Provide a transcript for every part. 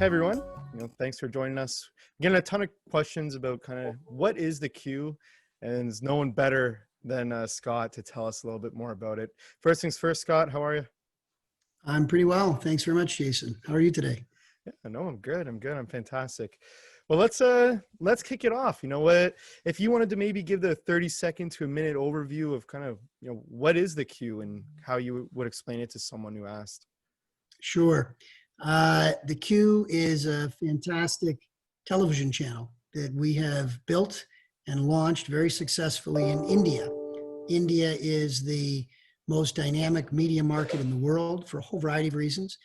Hey everyone, thanks for joining us. Getting a ton of questions about kind of what is the Q, and there's no one better than Scott to tell us a little bit more about it. First things first, Scott, how are you? I'm pretty well. Thanks very much, Jason. How are you today? Yeah, no, I'm good. I'm fantastic. Well, let's kick it off. You know what? If you wanted to maybe give the 30-second to a minute overview of kind of, what is the Q and how you would explain it to someone who asked. Sure. The Q is a fantastic television channel that we have built and launched very successfully in India. India is the most dynamic media market in the world for a whole variety of reasons.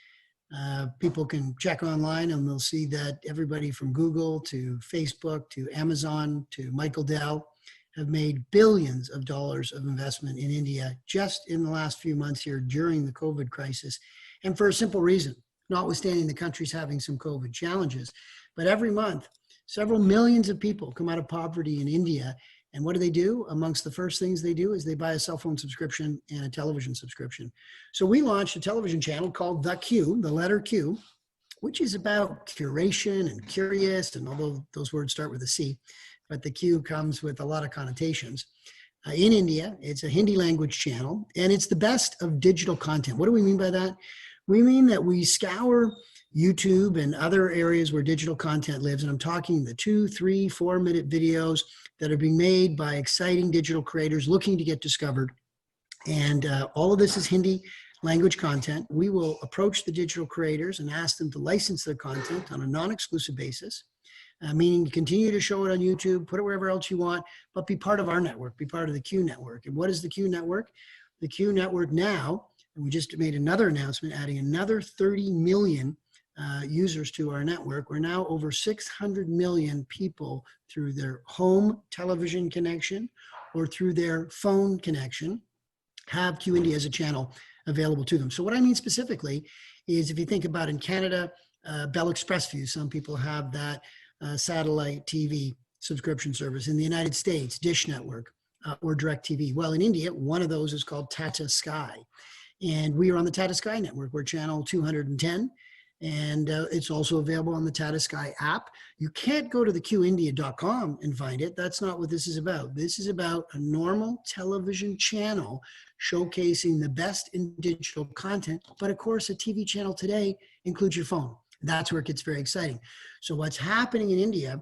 People can check online and they'll see that everybody from Google to Facebook to Amazon to Michael Dell have made billions of dollars of investment in India just in the last few months here during the COVID crisis. And for a simple reason, notwithstanding the country's having some COVID challenges, but every month, several millions of people come out of poverty in India. And what do? Amongst the first things they do is they buy a cell phone subscription and a television subscription. So we launched a television channel called The Q, the letter Q, which is about curation and curious, and although those words start with a C, but the Q comes with a lot of connotations. In India, it's a Hindi language channel, and it's the best of digital content. What do we mean by that? We mean that we scour YouTube and other areas where digital content lives, and I'm talking the 2, 3, 4-minute videos that are being made by exciting digital creators looking to get discovered. And all of this is Hindi language content. We will approach the digital creators and ask them to license their content on a non-exclusive basis, meaning you continue to show it on YouTube, put it wherever else you want, but be part of our network, be part of the Q Network. And what is the Q Network? The Q Network now, and we just made another announcement, adding another 30 million users to our network. We're now over 600 million people through their home television connection or through their phone connection have Q India as a channel available to them. So what I mean specifically is if you think about in Canada, Bell Express View, some people have that satellite TV subscription service. In the United States, Dish Network or DirecTV. Well, in India, one of those is called Tata Sky. And we are on the Tata Sky network. We're channel 210. And it's also available on the Tata Sky app. You can't go to the QIndia.com and find it. That's not what this is about. This is about a normal television channel showcasing the best in digital content. But of course, a TV channel today includes your phone. That's where it gets very exciting. So what's happening in India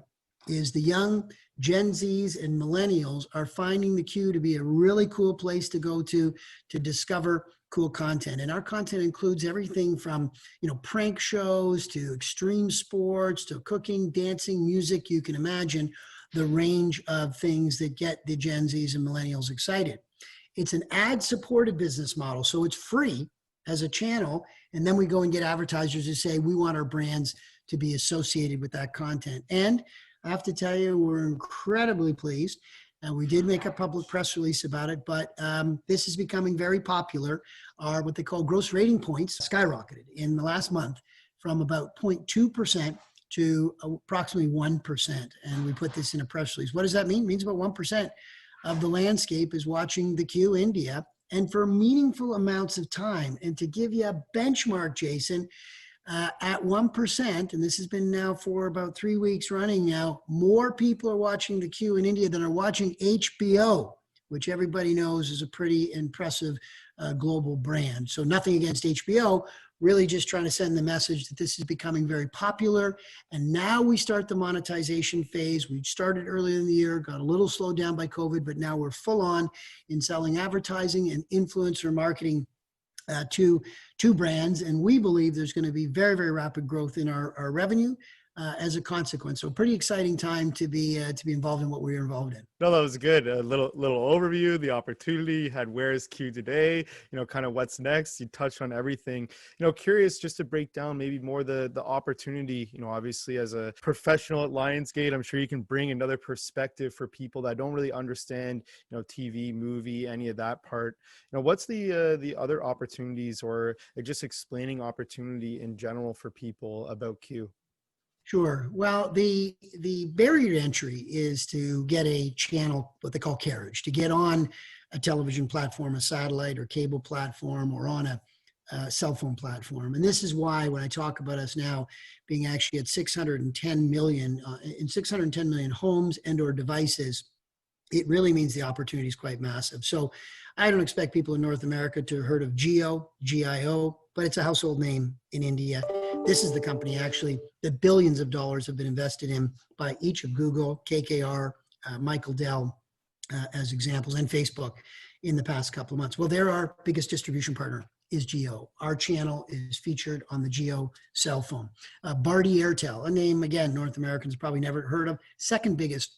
is the young Gen Zs and millennials are finding the Q to be a really cool place to go to discover cool content. And our content includes everything from, prank shows to extreme sports to cooking, dancing, music. You can imagine the range of things that get the Gen Zs and millennials excited. It's an ad-supported business model, so it's free as a channel. And then we go and get advertisers who say, we want our brands to be associated with that content. And I have to tell you, we're incredibly pleased. And we did make a public press release about it, but this is becoming very popular. Our what they call gross rating points skyrocketed in the last month from about 0.2% to approximately 1%. And we put this in a press release. What does that mean? It means about 1% of the landscape is watching the Q India and for meaningful amounts of time. And to give you a benchmark, Jason, at 1%, and this has been now for about 3 weeks running now, more people are watching the Q in India than are watching HBO, which everybody knows is a pretty impressive global brand. So nothing against HBO, really just trying to send the message that this is becoming very popular. And now we start the monetization phase. We started earlier in the year, got a little slowed down by COVID, but now we're full on in selling advertising and influencer marketing to brands, and we believe there's going to be very, very rapid growth in our revenue as a consequence. So pretty exciting time to be involved in what we're involved in. No, that was good. A little overview, the opportunity. You had where is Q today, kind of what's next. You touched on everything. Curious just to break down maybe more the opportunity, obviously as a professional at Lionsgate, I'm sure you can bring another perspective for people that don't really understand, TV, movie, any of that part. What's the other opportunities or just explaining opportunity in general for people about Q? Sure. Well, the barrier to entry is to get a channel, what they call carriage, to get on a television platform, a satellite or cable platform, or on a cell phone platform. And this is why when I talk about us now being actually at 610 million, in 610 million homes and or devices, it really means the opportunity is quite massive. So I don't expect people in North America to have heard of GEO, GIO, but it's a household name in India. This is the company actually that billions of dollars have been invested in by each of Google, KKR, Michael Dell, as examples, and Facebook in the past couple of months. Well, they're our biggest distribution partner is GEO. Our channel is featured on the GEO cell phone. Bharti Airtel, a name, again, North Americans probably never heard of, second biggest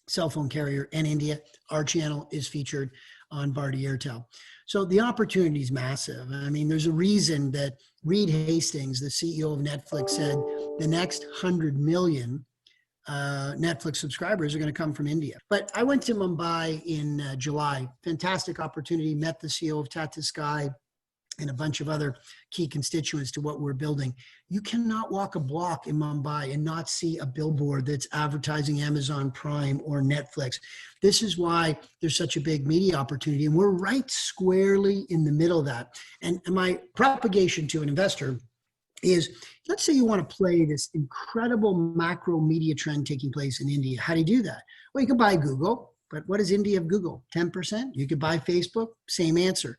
cell phone carrier in India. Our channel is featured on Bharti Airtel. So the opportunity is massive. I mean, there's a reason that Reed Hastings, the CEO of Netflix, said the next 100 million Netflix subscribers are going to come from India. But I went to Mumbai in July. Fantastic opportunity. Met the CEO of Tata Sky and a bunch of other key constituents to what we're building. You cannot walk a block in Mumbai and not see a billboard that's advertising Amazon Prime or Netflix. This is why there's such a big media opportunity, and we're right squarely in the middle of that. And my propagation to an investor is, let's say you want to play this incredible macro media trend taking place in India. How do you do that? Well, you can buy Google, but what does India have Google? 10%? You could buy Facebook, same answer.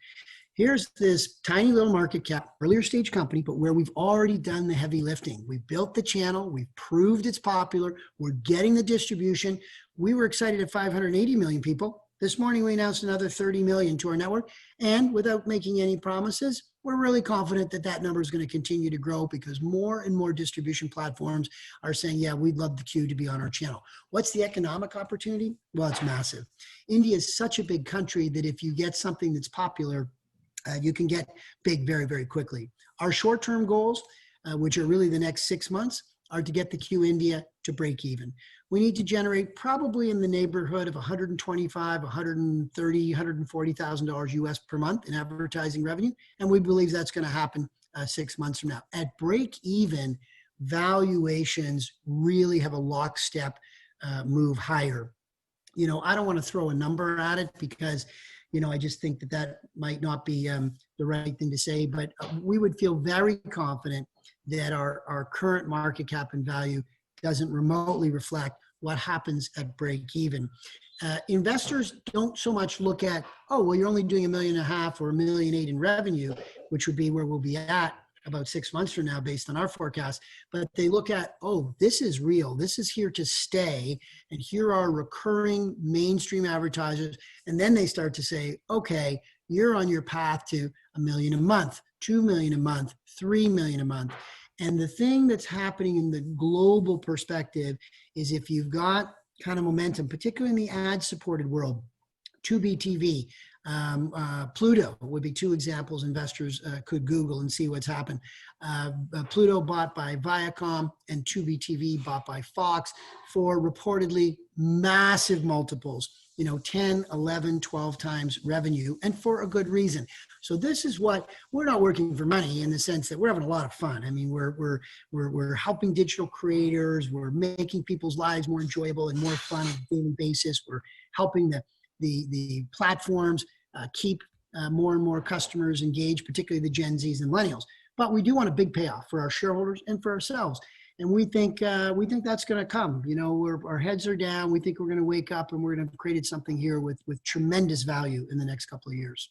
Here's this tiny little market cap, earlier stage company, but where we've already done the heavy lifting. We've built the channel. We've proved it's popular. We're getting the distribution. We were excited at 580 million people. This morning, we announced another 30 million to our network. And without making any promises, we're really confident that that number is going to continue to grow because more and more distribution platforms are saying, yeah, we'd love the Q to be on our channel. What's the economic opportunity? Well, it's massive. India is such a big country that if you get something that's popular, you can get big very, very quickly. Our short-term goals, which are really the next 6 months, are to get the Q India to break even. We need to generate probably in the neighborhood of 125, 130, $140,000 US per month in advertising revenue. And we believe that's going to happen 6 months from now. At break even, valuations really have a lockstep move higher. You know, I don't want to throw a number at it because I just think that that might not be the right thing to say, but we would feel very confident that our current market cap and value doesn't remotely reflect what happens at break even. Investors don't so much look at, oh, well, you're only doing $1.5 million or $1.8 million in revenue, which would be where we'll be at about 6 months from now based on our forecast, but they look at, oh, this is real. This is here to stay. And here are recurring mainstream advertisers. And then they start to say, okay, you're on your path to $1 million a month, $2 million a month, $3 million a month. And the thing that's happening in the global perspective is if you've got kind of momentum, particularly in the ad-supported world, Tubi TV, Pluto would be two examples investors could Google and see what's happened. Pluto bought by Viacom and Tubi TV bought by Fox for reportedly massive multiples, 10, 11, 12 times revenue, and for a good reason. So this is what we're not working for money in the sense that we're having a lot of fun. I mean, we're helping digital creators. We're making people's lives more enjoyable and more fun on a daily basis. We're helping the platforms keep more and more customers engaged, particularly the Gen Zs and millennials. But we do want a big payoff for our shareholders and for ourselves. And we think that's going to come. Our heads are down. We think we're going to wake up and we're going to have created something here with tremendous value in the next couple of years.